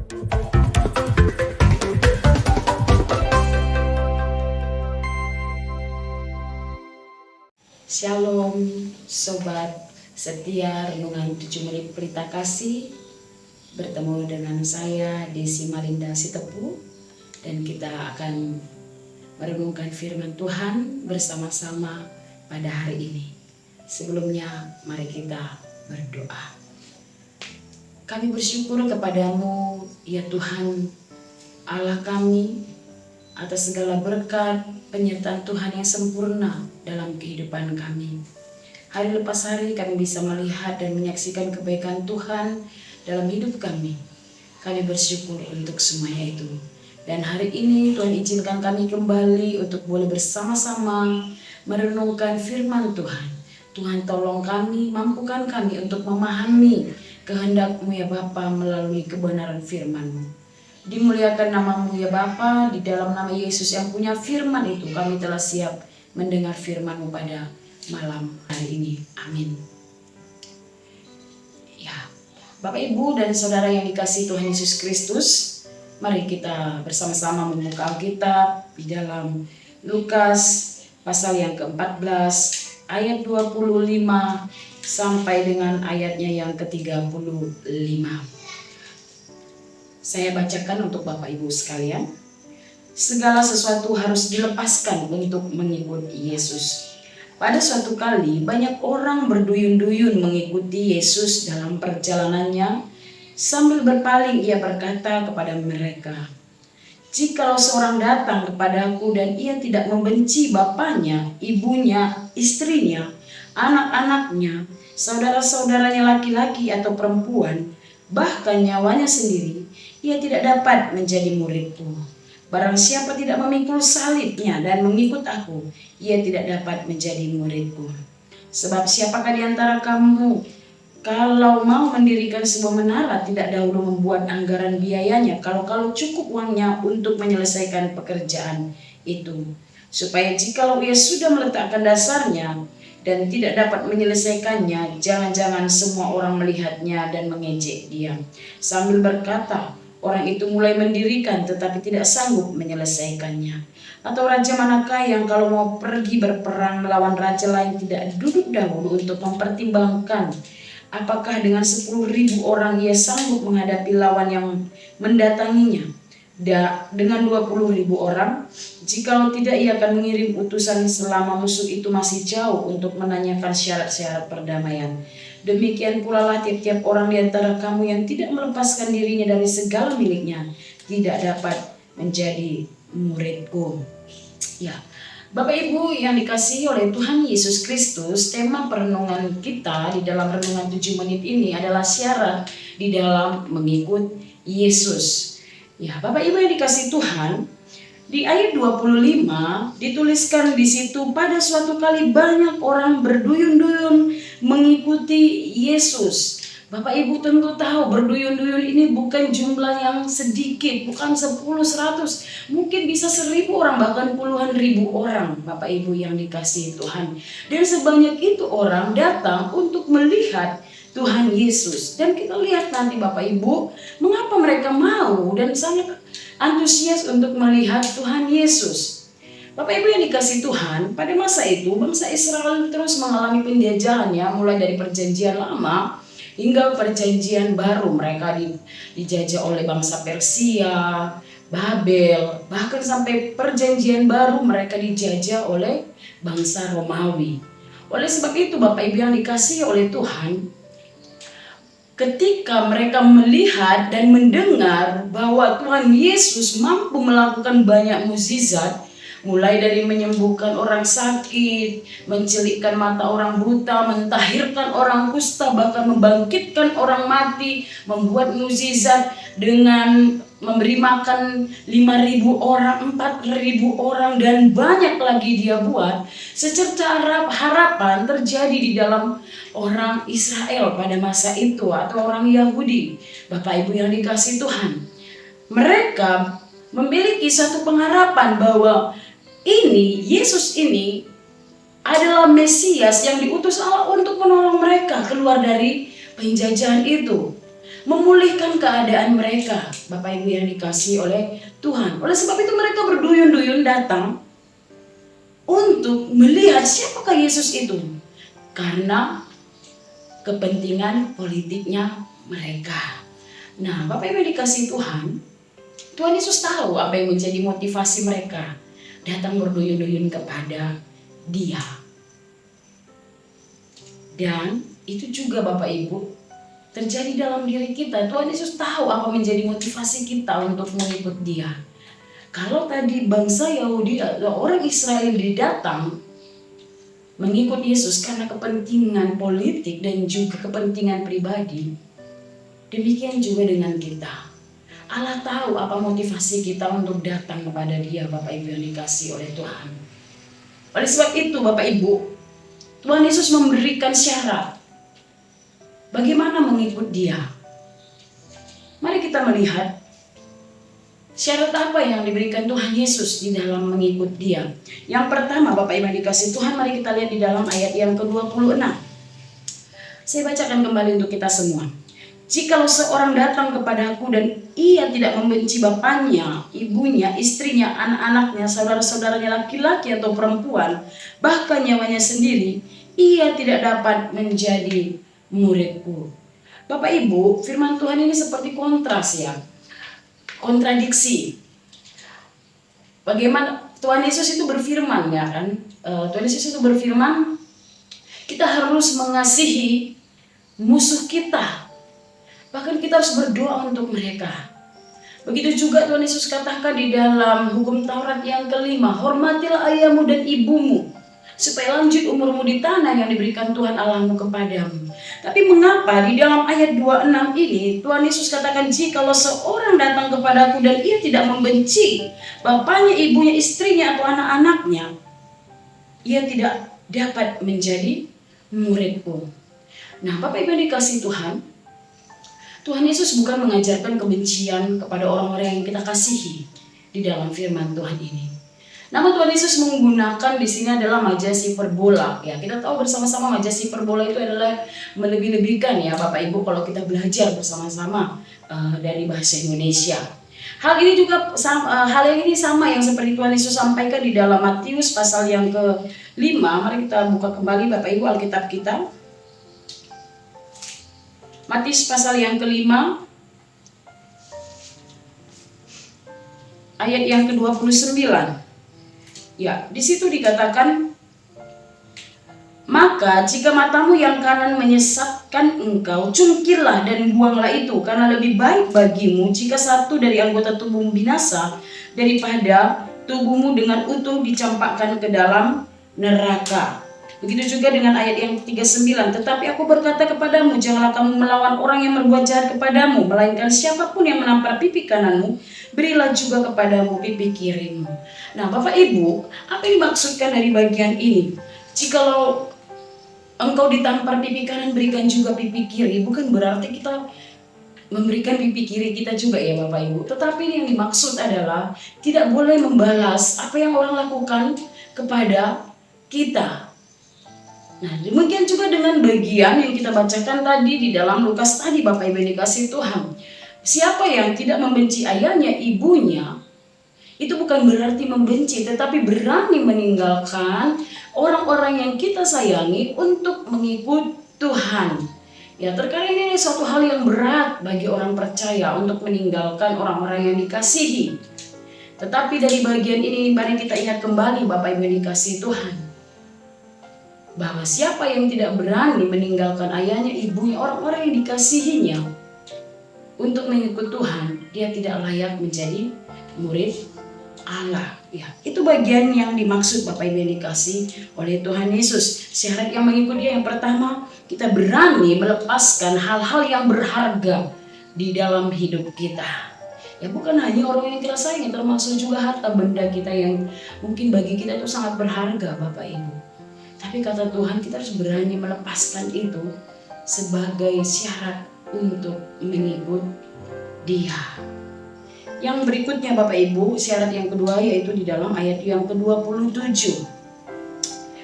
Shalom Sobat setia Renungan 7 Menit Pelita Kasih. Bertemu dengan saya Desi Malinda Sitepu, dan kita akan merenungkan firman Tuhan bersama-sama pada hari ini. Sebelumnya mari kita berdoa. Kami bersyukur kepadamu ya Tuhan Allah kami atas segala berkat penyertaan Tuhan yang sempurna dalam kehidupan kami. Hari lepas hari kami bisa melihat dan menyaksikan kebaikan Tuhan dalam hidup kami. Kami bersyukur untuk semuanya itu. Dan hari ini Tuhan izinkan kami kembali untuk boleh bersama-sama merenungkan firman Tuhan. Tuhan tolong kami, mampukan kami untuk memahami kehendak-Mu ya Bapa melalui kebenaran firman-Mu. Dimuliakan nama-Mu ya Bapa, di dalam nama Yesus yang punya firman itu kami telah siap mendengar firman-Mu pada malam hari ini. Amin. Ya, Bapak Ibu dan Saudara yang dikasihi Tuhan Yesus Kristus, mari kita bersama-sama membuka Alkitab di dalam Lukas pasal yang ke-14 ayat 25 sampai dengan ayatnya yang ke-35. Saya bacakan untuk Bapak Ibu sekalian. Segala sesuatu harus dilepaskan untuk mengikut Yesus. Pada suatu kali banyak orang berduyun-duyun mengikuti Yesus dalam perjalanannya. Sambil berpaling ia berkata kepada mereka, "Jikalau seorang datang kepadaku dan ia tidak membenci bapaknya, ibunya, istrinya, anak-anaknya, saudara-saudaranya laki-laki atau perempuan, bahkan nyawanya sendiri, ia tidak dapat menjadi muridku. Barang siapa tidak memikul salibnya dan mengikut aku, ia tidak dapat menjadi muridku. Sebab siapakah di antara kamu kalau mau mendirikan sebuah menara tidak dahulu membuat anggaran biayanya kalau cukup uangnya untuk menyelesaikan pekerjaan itu, supaya jikalau ia sudah meletakkan dasarnya dan tidak dapat menyelesaikannya, jangan-jangan semua orang melihatnya dan mengejek dia, sambil berkata, orang itu mulai mendirikan tetapi tidak sanggup menyelesaikannya. Atau raja manakah yang kalau mau pergi berperang melawan raja lain tidak duduk dahulu untuk mempertimbangkan apakah dengan 10.000 orang ia sanggup menghadapi lawan yang mendatanginya? Dengan 20.000 orang, jikalau tidak ia akan mengirim utusan selama musuh itu masih jauh untuk menanyakan syarat-syarat perdamaian. Demikian pula lah tiap-tiap orang di antara kamu yang tidak melepaskan dirinya dari segala miliknya tidak dapat menjadi muridku." Ya, Bapak Ibu yang dikasihi oleh Tuhan Yesus Kristus, tema perenungan kita di dalam renungan 7 menit ini adalah syarat di dalam mengikut Yesus. Ya, Bapak Ibu yang dikasihi Tuhan, di ayat 25 dituliskan di situ, pada suatu kali banyak orang berduyun-duyun mengikuti Yesus. Bapak Ibu tentu tahu berduyun-duyun ini bukan jumlah yang sedikit, bukan 10, 100, mungkin bisa 1.000 orang, bahkan puluhan ribu orang, Bapak Ibu yang dikasihi Tuhan. Dan sebanyak itu orang datang untuk melihat Tuhan Yesus. Dan kita lihat nanti Bapak Ibu, mengapa mereka mau dan sangat antusias untuk melihat Tuhan Yesus. Bapak Ibu yang dikasihi Tuhan, pada masa itu bangsa Israel terus mengalami penjajahannya, mulai dari perjanjian lama hingga perjanjian baru. Mereka dijajah oleh bangsa Persia, Babel, bahkan sampai perjanjian baru mereka dijajah oleh bangsa Romawi. Oleh sebab itu Bapak Ibu yang dikasihi oleh Tuhan, ketika mereka melihat dan mendengar bahwa Tuhan Yesus mampu melakukan banyak mukjizat, mulai dari menyembuhkan orang sakit, mencelikkan mata orang buta, mentahirkan orang kusta, bahkan membangkitkan orang mati, membuat mukjizat dengan memberi makan 5.000 orang, 4.000 orang, dan banyak lagi dia buat. Secerca harapan terjadi di dalam orang Israel pada masa itu atau orang Yahudi. Bapak Ibu yang dikasihi Tuhan, mereka memiliki satu pengharapan bahwa Yesus ini adalah Mesias yang diutus Allah untuk menolong mereka keluar dari penjajahan itu. memulihkan keadaan mereka, Bapak Ibu yang dikasihi oleh Tuhan. Oleh sebab itu mereka berduyun-duyun datang untuk melihat siapakah Yesus itu, karena kepentingan politiknya mereka. Nah, Bapak Ibu yang dikasihi Tuhan, Tuhan Yesus tahu apa yang menjadi motivasi mereka datang berduyun-duyun kepada Dia. Dan itu juga Bapak Ibu terjadi dalam diri kita. Tuhan Yesus tahu apa menjadi motivasi kita untuk mengikut Dia. Kalau tadi bangsa Yahudi, orang Israel datang mengikut Yesus karena kepentingan politik dan juga kepentingan pribadi, demikian juga dengan kita. Allah tahu apa motivasi kita untuk datang kepada Dia, Bapak Ibu yang dikasihi oleh Tuhan. Oleh sebab itu Bapak Ibu, Tuhan Yesus memberikan syarat bagaimana mengikut Dia. Mari kita melihat syarat apa yang diberikan Tuhan Yesus di dalam mengikut Dia. Yang pertama Bapak Ibu yang dikasihi Tuhan, mari kita lihat di dalam ayat yang ke-26. Saya bacakan kembali untuk kita semua. Jikalau seorang datang kepadaku dan ia tidak membenci bapaknya, ibunya, istrinya, anak-anaknya, saudara-saudaranya laki-laki atau perempuan, bahkan nyawanya sendiri, ia tidak dapat menjadi muridku. Bapak Ibu, firman Tuhan ini seperti kontras ya, kontradiksi. Bagaimana Tuhan Yesus itu berfirman ya kan? Tuhan Yesus itu berfirman, kita harus mengasihi musuh kita. Bahkan kita harus berdoa untuk mereka. Begitu juga Tuhan Yesus katakan di dalam hukum Taurat yang kelima, hormatilah ayahmu dan ibumu, supaya lanjut umurmu di tanah yang diberikan Tuhan Allahmu kepadamu. Tapi mengapa di dalam ayat 26 ini Tuhan Yesus katakan, jikalau seorang datang kepadaku dan ia tidak membenci bapaknya, ibunya, istrinya atau anak-anaknya, ia tidak dapat menjadi muridku. Nah Bapak Ibu yang dikasihi Tuhan, Tuhan Yesus bukan mengajarkan kebencian kepada orang-orang yang kita kasihi di dalam firman Tuhan ini. Namun Tuhan Yesus menggunakan di sini adalah majas hiperbola. Ya, kita tahu bersama-sama majas hiperbola itu adalah melebih-lebihkan ya Bapak Ibu kalau kita belajar bersama-sama dari bahasa Indonesia. Hal ini juga hal yang ini sama yang seperti Tuhan Yesus sampaikan di dalam Matius pasal yang ke-5. Mari kita buka kembali Bapak Ibu Alkitab kita. Matius pasal yang ke-5 ayat yang ke-29. Ya, di situ dikatakan, maka jika matamu yang kanan menyesatkan engkau, cungkirlah dan buanglah itu, karena lebih baik bagimu jika satu dari anggota tubuhmu binasa daripada tubuhmu dengan utuh dicampakkan ke dalam neraka. Begitu juga dengan ayat yang 39. Tetapi aku berkata kepadamu, janganlah kamu melawan orang yang berbuat jahat kepadamu, melainkan siapapun yang menampar pipi kananmu, berilah juga kepadamu pipi kirimu. Nah Bapak Ibu, apa yang dimaksudkan dari bagian ini? Jikalau engkau ditampar pipi kanan, berikan juga pipi kiri. Bukan berarti kita memberikan pipi kiri kita juga ya Bapak Ibu. Tetapi yang dimaksud adalah tidak boleh membalas apa yang orang lakukan kepada kita. Nah demikian juga dengan bagian yang kita bacakan tadi di dalam Lukas tadi Bapak Ibu dikasihi Tuhan. Siapa yang tidak membenci ayahnya, ibunya, itu bukan berarti membenci, tetapi berani meninggalkan orang-orang yang kita sayangi untuk mengikut Tuhan. Ya terkadang ini suatu hal yang berat bagi orang percaya untuk meninggalkan orang-orang yang dikasihi. Tetapi dari bagian ini mari kita ingat kembali Bapak Ibu yang dikasihi Tuhan, bahwa siapa yang tidak berani meninggalkan ayahnya, ibunya, orang-orang yang dikasihinya untuk mengikut Tuhan, dia tidak layak menjadi murid Allah. Ya, itu bagian yang dimaksud Bapak Ibu yang dikasihi oleh Tuhan Yesus. Syarat yang mengikut Dia yang pertama, kita berani melepaskan hal-hal yang berharga di dalam hidup kita. Ya, bukan hanya orang yang kita sayangi, termasuk juga harta benda kita yang mungkin bagi kita itu sangat berharga Bapak Ibu. Tapi kata Tuhan, kita harus berani melepaskan itu sebagai syarat untuk mengikut Dia. Yang berikutnya Bapak Ibu, syarat yang kedua yaitu di dalam ayat yang ke-27.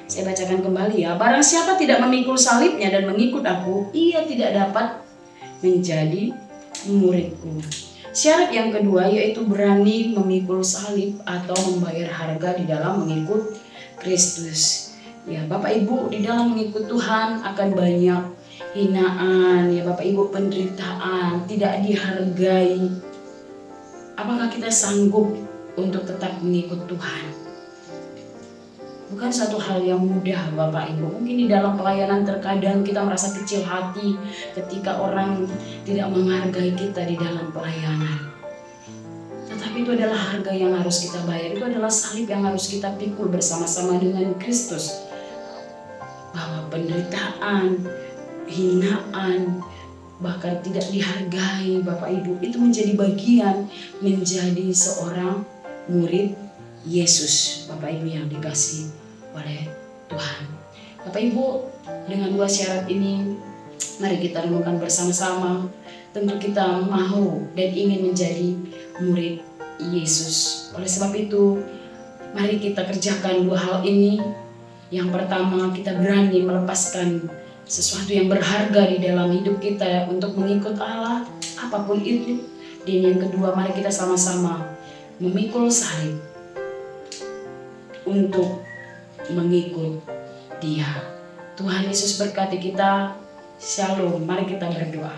Saya bacakan kembali ya. Barang siapa tidak memikul salibnya dan mengikut aku, ia tidak dapat menjadi muridku. Syarat yang kedua yaitu berani memikul salib atau membayar harga di dalam mengikut Kristus. Ya, Bapak Ibu, di dalam mengikut Tuhan akan banyak hinaan, ya Bapak Ibu, penderitaan, tidak dihargai. Apakah kita sanggup untuk tetap mengikut Tuhan? Bukan satu hal yang mudah Bapak Ibu. Mungkin di dalam pelayanan terkadang kita merasa kecil hati ketika orang tidak menghargai kita di dalam pelayanan. Tetapi itu adalah harga yang harus kita bayar. Itu adalah salib yang harus kita pikul bersama-sama dengan Kristus. Bahwa penderitaan, hinaan, bahkan tidak dihargai Bapak Ibu, itu menjadi bagian menjadi seorang murid Yesus, Bapak Ibu yang dikasihi oleh Tuhan. Bapak Ibu, dengan dua syarat ini mari kita renungkan bersama-sama. Tentu kita mau dan ingin menjadi murid Yesus. Oleh sebab itu, mari kita kerjakan dua hal ini. Yang pertama, kita berani melepaskan sesuatu yang berharga di dalam hidup kita untuk mengikut Allah, apapun itu. Dan yang kedua, mari kita sama-sama memikul salib untuk mengikut Dia. Tuhan Yesus berkati kita. Shalom. Mari kita berdoa.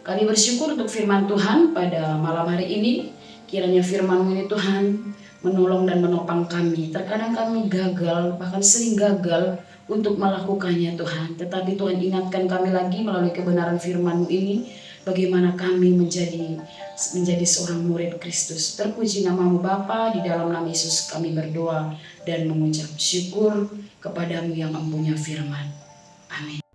Kami bersyukur untuk firman Tuhan pada malam hari ini. Kiranya firman ini Tuhan menolong dan menopang kami. Terkadang kami gagal, bahkan sering gagal untuk melakukannya Tuhan. Tetapi Tuhan ingatkan kami lagi melalui kebenaran firman-Mu ini, bagaimana kami menjadi seorang murid Kristus. Terpuji nama-Mu Bapa, di dalam nama Yesus kami berdoa dan mengucap syukur kepadamu yang mempunyai firman. Amin.